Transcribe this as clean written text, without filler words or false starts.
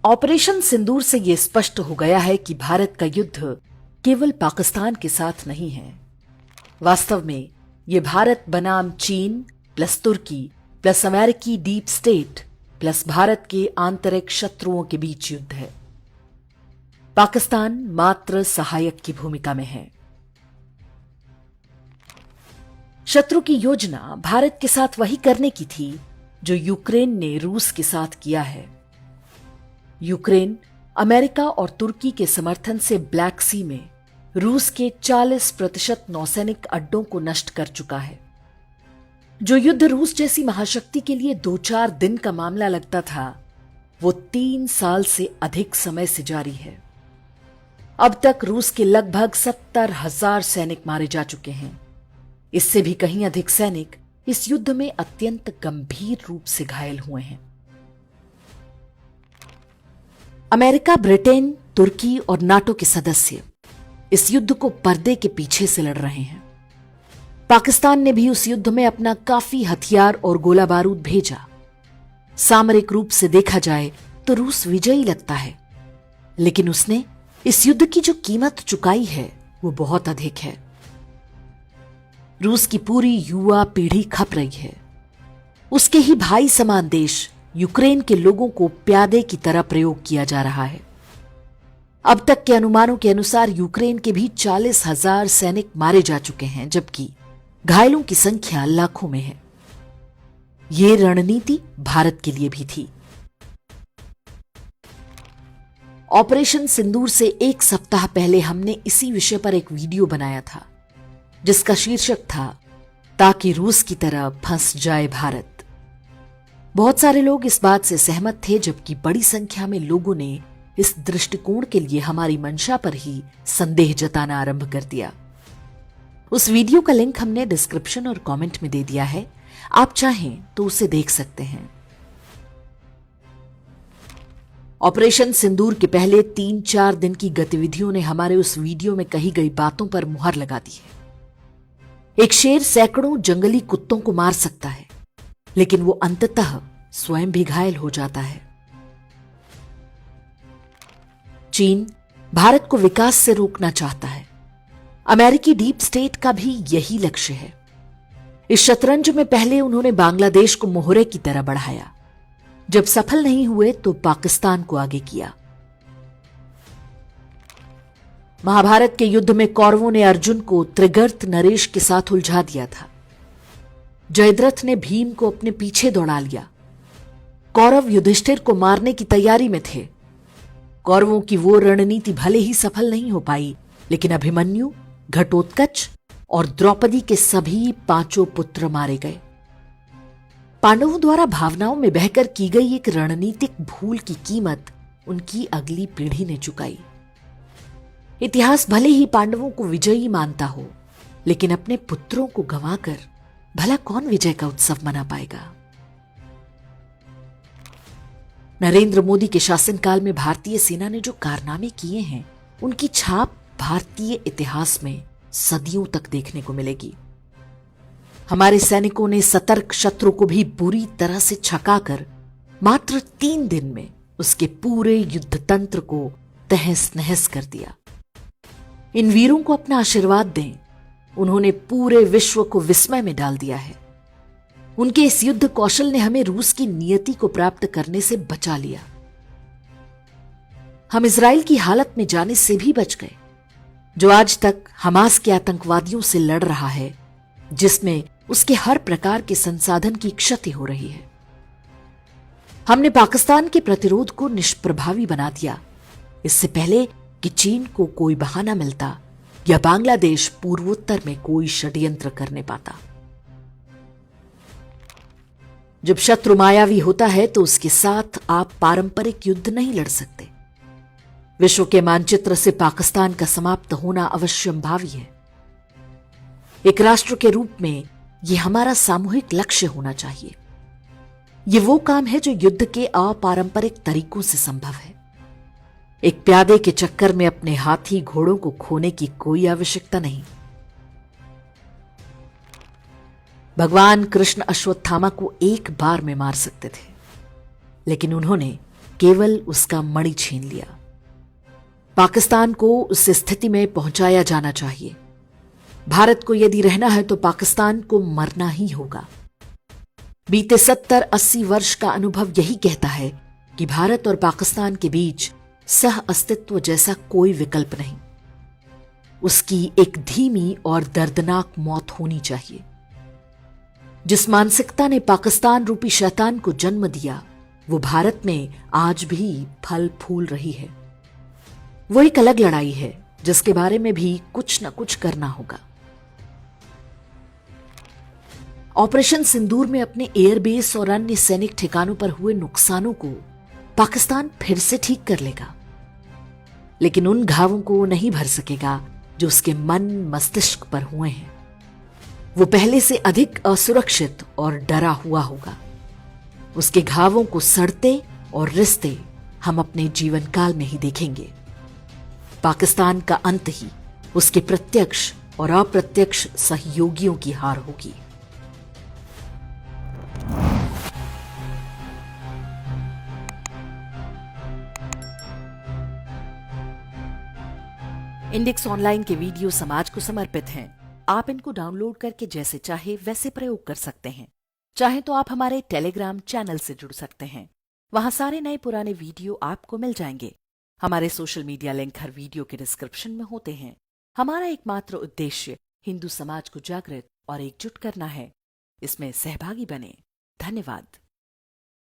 Operation सिंदूर से यह स्पष्ट हो गया है कि भारत का युद्ध केवल पाकिस्तान के साथ नहीं है। वास्तव में यह भारत बनाम चीन प्लस तुर्की प्लस अमेरिकी डीप स्टेट प्लस भारत के आंतरिक शत्रुओं के बीच युद्ध है। पाकिस्तान मात्र सहायक की भूमिका में है। शत्रु की योजना भारत के साथ वही करने की थी जो यूक्रेन ने रूस के साथ किया है। यूक्रेन अमेरिका और तुर्की के समर्थन से ब्लैक सी में रूस के 40% नौसैनिक अड्डों को नष्ट कर चुका है। जो युद्ध रूस जैसी महाशक्ति के लिए 2-4 दिन का मामला लगता था, वो 3 साल से अधिक समय से जारी है। अब तक रूस के लगभग 70,000 सैनिक मारे जा चुके हैं। इससे भी कहीं अधिक सैनिक इस युद्ध में अत्यंत गंभीर रूप से घायल हुए हैं। अमेरिका, ब्रिटेन, तुर्की और नाटो के सदस्य इस युद्ध को पर्दे के पीछे से लड़ रहे हैं। पाकिस्तान ने भी उस युद्ध में अपना काफी हथियार और गोला बारूद भेजा। सामरिक रूप से देखा जाए तो रूस विजयी लगता है, लेकिन उसने इस युद्ध की जो कीमत चुकाई है वो बहुत अधिक है। रूस की पूरी युवा पीढ़ी खप रही है। उसके ही भाई समान देश यूक्रेन के लोगों को प्यादे की तरह प्रयोग किया जा रहा है। अब तक के अनुमानों के अनुसार यूक्रेन के भी 40,000 सैनिक मारे जा चुके हैं, जबकि घायलों की संख्या लाखों में है। ये रणनीति भारत के लिए भी थी। ऑपरेशन सिंदूर से 1 सप्ताह पहले हमने इसी विषय पर एक वीडियो बनाया था, जिसका शीर्षक था ताकि रूस की तरह फंस जाए भारत। बहुत सारे लोग इस बात से सहमत थे, जबकि बड़ी संख्या में लोगों ने इस दृष्टिकोण के लिए हमारी मंशा पर ही संदेह जताना आरंभ कर दिया। उस वीडियो का लिंक हमने डिस्क्रिप्शन और कमेंट में दे दिया है, आप चाहें तो उसे देख सकते हैं। ऑपरेशन सिंदूर के पहले 3-4 दिन की गतिविधियों ने हमारे उस वीडियो में कही गई बातों पर मुहर लगा दी है। एक शेर सैकड़ों जंगली कुत्तों को मार सकता है, लेकिन वो अंततः स्वयं भी घायल हो जाता है। चीन भारत को विकास से रोकना चाहता है। अमेरिकी डीप स्टेट का भी यही लक्ष्य है। इस शतरंज में पहले उन्होंने बांग्लादेश को मोहरे की तरह बढ़ाया। जब सफल नहीं हुए तो पाकिस्तान को आगे किया। महाभारत के युद्ध में कौरवों ने अर्जुन को त्रिगर्त नरेश के साथ उलझा दिया था। जयद्रथ ने भीम को अपने पीछे दौड़ा लिया। कौरव युधिष्ठिर को मारने की तैयारी में थे। कौरवों की वो रणनीति भले ही सफल नहीं हो पाई, लेकिन अभिमन्यु, घटोत्कच और द्रौपदी के सभी 5 पुत्र मारे गए। पांडवों द्वारा भावनाओं में बहकर की गई एक रणनीतिक भूल की कीमत उनकी अगली पीढ़ी ने चुकाई। इतिहास भले ही पांडवों को विजयी मानता हो, लेकिन अपने पुत्रों को गंवाकर भला कौन विजय का उत्सव मना पाएगा। नरेंद्र मोदी के शासनकाल में भारतीय सेना ने जो कारनामे किए हैं, उनकी छाप भारतीय इतिहास में सदियों तक देखने को मिलेगी। हमारे सैनिकों ने सतर्क शत्रु को भी बुरी तरह से छकाकर मात्र 3 दिन में उसके पूरे युद्ध तंत्र को तहस नहस कर दिया। इन वीरों को अपना आशीर्वाद दें। उन्होंने पूरे विश्व को विस्मय में डाल दिया है। उनके इस युद्ध कौशल ने हमें रूस की नियति को प्राप्त करने से बचा लिया। हम इजराइल की हालत में जाने से भी बच गए, जो आज तक हमास के आतंकवादियों से लड़ रहा है, जिसमें उसके हर प्रकार के संसाधन की क्षति हो रही है। हमने पाकिस्तान के प्रतिरोध को निष्प्रभावी बना दिया, इससे पहले कि चीन को कोई बहाना मिलता या बांग्लादेश पूर्वोत्तर में कोई षड्यंत्र करने पाता। जब शत्रु मायावी होता है तो उसके साथ आप पारंपरिक युद्ध नहीं लड़ सकते। विश्व के मानचित्र से पाकिस्तान का समाप्त होना अवश्यंभावी है। एक राष्ट्र के रूप में यह हमारा सामूहिक लक्ष्य होना चाहिए। यह वो काम है जो युद्ध के अपारंपरिक तरीकों से संभव है। एक प्यादे के चक्कर में अपने हाथी घोड़ों को खोने की कोई आवश्यकता नहीं। भगवान कृष्ण अश्वत्थामा को एक बार में मार सकते थे, लेकिन उन्होंने केवल उसका मणि छीन लिया। पाकिस्तान को उस स्थिति में पहुंचाया जाना चाहिए। भारत को यदि रहना है तो पाकिस्तान को मरना ही होगा। बीते 70-80 वर्ष का अनुभव यही कहता है कि भारत और पाकिस्तान के बीच सह अस्तित्व जैसा कोई विकल्प नहीं। उसकी एक धीमी और दर्दनाक मौत होनी चाहिए। जिस मानसिकता ने पाकिस्तान रूपी शैतान को जन्म दिया, वो भारत में आज भी फल फूल रही है। वो एक अलग लड़ाई है जिसके बारे में भी कुछ न कुछ करना होगा। ऑपरेशन सिंदूर में अपने एयरबेस और अन्य सैनिक ठिकानों पर हुए नुकसानों को पाकिस्तान फिर से ठीक कर लेगा, लेकिन उन घावों को नहीं भर सकेगा जो उसके मन मस्तिष्क पर हुए हैं। वो पहले से अधिक असुरक्षित और डरा हुआ होगा। उसके घावों को सड़ते और रिश्ते हम अपने जीवन काल में ही देखेंगे। पाकिस्तान का अंत ही उसके प्रत्यक्ष और अप्रत्यक्ष सहयोगियों की हार होगी। इंडेक्स ऑनलाइन के वीडियो समाज को समर्पित हैं। आप इनको डाउनलोड करके जैसे चाहे वैसे प्रयोग कर सकते हैं। चाहे तो आप हमारे टेलीग्राम चैनल से जुड़ सकते हैं। वहां सारे नए पुराने वीडियो आपको मिल जाएंगे। हमारे सोशल मीडिया लिंक हर वीडियो के डिस्क्रिप्शन में होते हैं। हमारा एकमात्र उद्देश्य हिंदू समाज को जागृत और एकजुट करना है। इसमें सहभागी बने। धन्यवाद।